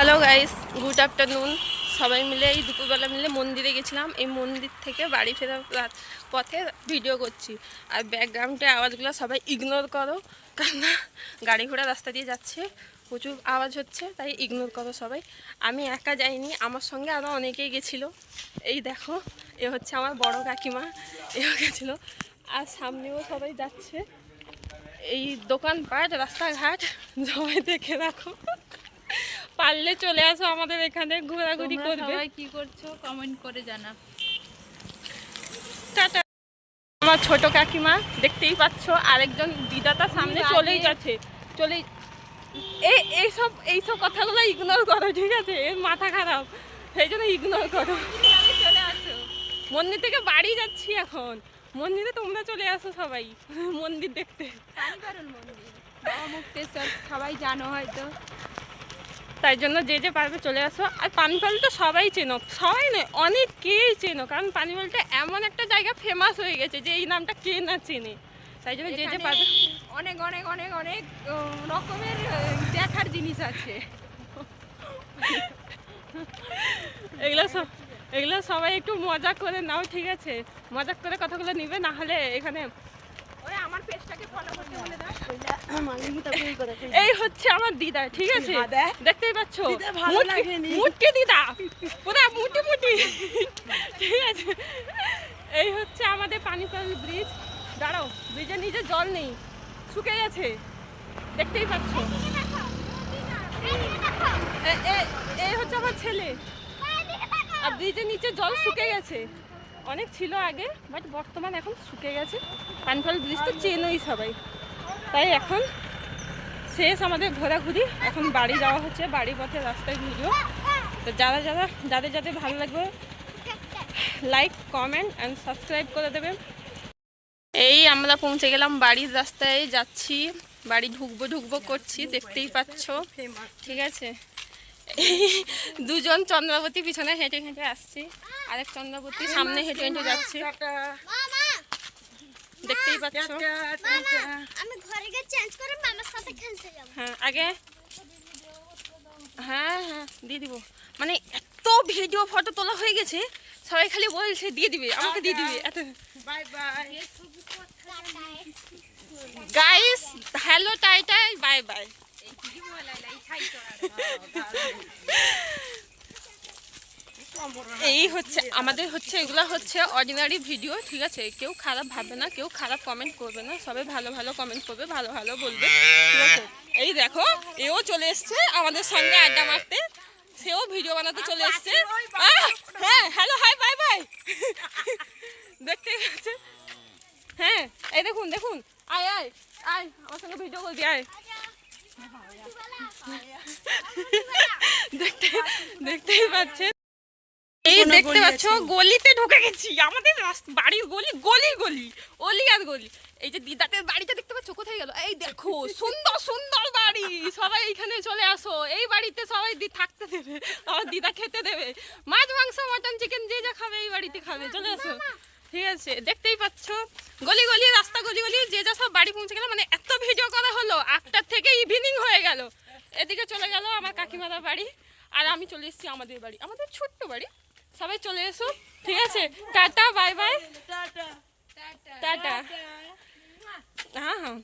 Hello guys, good afternoon. সবাই মিলে এই দুপুরবেলা মিলে মন্দিরে গেছিলাম। এই মন্দির থেকে বাড়ি ফেরার পথে ভিডিও করছি। আর ব্যাকগ্রাউন্ডে আওয়াজগুলো সবাই ইগনোর করো, কারণ গাড়ি ঘোড়া রাস্তা দিয়ে যাচ্ছে, প্রচুর আওয়াজ হচ্ছে, তাই ইগনোর করো সবাই। আমি একা যাইনি, আমার সঙ্গে আরও অনেকেই গেছিলো। এই দেখো, এ হচ্ছে আমার বড় কাকিমা, এও গেছিলো। আর সামনেও সবাই যাচ্ছে। এই দোকানপাট রাস্তাঘাট সবাই দেখে রাখো, পারলে চলে আসো আমাদের এখানে, ঘোরাঘুরি করবে। সবাই কি করছো কমেন্ট করে জানা। টাটা। আমার ছোট কাকিমা দেখতেই পাচ্ছ, আরেকজন দিদাটা সামনে চলেই যাচ্ছে, চলেই। এইসব কথাগুলো ইগনোর করো, ঠিক আছে? এর মাথা খারাপ, সেই জন্য ইগনোর করো। চলে আসো, মন্দির থেকে বাড়ি যাচ্ছি এখন। মন্দিরে তোমরা চলে আসো সবাই মন্দির দেখতে। মন্দির বাবা মুক্তেশ্বর সবাই জানো হয়তো, তাই জন্য যে যে পারবে চলে আসো। আর পানিফল তো সবাই চেনো, সবাই নয় অনেকেই চেনো, কারণ পানিফলটা এমন একটা জায়গা ফেমাস হয়ে গেছে যে এই নামটা কে না চেনে। তাই জন্য যে যে পারবে, অনেক অনেক অনেক অনেক রকমের দেখার জিনিস আছে। এগুলো সবাই একটু মজা করে নাও, ঠিক আছে? মজা করে কথাগুলো নিবে, না হলে এখানে। আমার পেজটাকে ফলো করতে বলে দাও। এই হচ্ছে আমার দিদা, ঠিক আছে? দেখতেই পাচ্ছ, মুটকি দিদা, পুরা মুটি মুটি, ঠিক আছে? এই হচ্ছে আমাদের পানিফল ব্রিজ। দাঁড়াও, ব্রিজের নিচে জল নেই, শুকে গেছে, দেখতেই পাচ্ছ। এই হচ্ছে আমার ছেলে। আর ব্রিজের নিচে জল শুকে গেছে, অনেক ছিল আগে, বাট বর্তমান এখন শুকে গেছে। পানিফল ব্রিজ তো চেনই সবাই, তাই এখন শেষ আমাদের ঘোরাঘুরি। এখন বাড়ি যাওয়া হচ্ছে, বাড়ি পথে রাস্তায় ভিডিও। তো যাদের ভালো লাগবে লাইক, কমেন্ট অ্যান্ড সাবস্ক্রাইব করে দেবেন। এই আমরা পৌঁছে গেলাম, বাড়ির রাস্তায় যাচ্ছি, বাড়ি ঢুকবো করছি, দেখতেই পাচ্ছ, ঠিক আছে? এই দুজন চন্দ্রাবতী পিছনে হেঁটে হেঁটে আসছি, আরেক চন্দ্রাবতী সামনে হেঁটে হেঁটে যাচ্ছে, দেখতেই পাচ্ছ। আমি ঘরে গিয়ে চেঞ্জ করে মামার সাথে খেলতে যাব। হ্যাঁ আগে, হ্যাঁ দিয়ে দিব। মানে এত ভিডিও ফটো তোলা হয়ে গেছে, সবাই খালি বলছে দিয়ে দিবে, আমাকে দিয়ে দিবে এত। বাই বাই গাইস, হ্যালো টাইটাই, বাই বাই। এই হচ্ছে আমাদের এগুলো হচ্ছে অর্ডিনারি ভিডিও, ঠিক আছে? কেউ খারাপ ভাববে না, কেউ খারাপ কমেন্ট করবে না, সবাই ভালো ভালো কমেন্ট করবে, ভালো ভালো বলবে, ঠিক আছে? এই দেখো, এও চলে এসছে আমাদের সঙ্গে আড্ডা মারতে, সেও ভিডিও বানাতে চলে এসছে। হ্যাঁ, হ্যালো, হাই, বাই বাই, দেখতে পাচ্ছে। হ্যাঁ, এই দেখুন আয় আয় আয়, আমার সঙ্গে ভিডিও করবি, আয়। দেখতেই পাচ্ছেন, এই দেখতে পাচ্ছ, গলিতে ঢুকে গেছি। আমাদের বাড়ির গলি অলি আর গলি। এই যে দিদাদের বাড়িটা দেখতে পাচ্ছ, কোথায় গেল? এই দেখো, সুন্দর সুন্দর বাড়ি, সবাই এইখানে চলে আসো। এই বাড়িতে সবাই থাকতে দেবে, আমার দিদা খেতে দেবে, মাছ মাংস মটন চিকেন যে যা খাবে এই বাড়িতে খাবে, চলে আসো, ঠিক আছে? দেখতেই পাচ্ছ, গলি রাস্তা গলি যে যা সব বাড়ি পৌঁছে গেল। মানে এত ভিডিও করা হলো, 8টার থেকে ইভিনিং হয়ে গেল। এদিকে চলে গেল আমার কাকিমাদের বাড়ি, আর আমি চলে এসেছি আমাদের বাড়ি, আমাদের ছোট্ট বাড়ি। সবাই চলে এসো, ঠিক আছে? Tata, bye bye, tata. হ্যাঁ।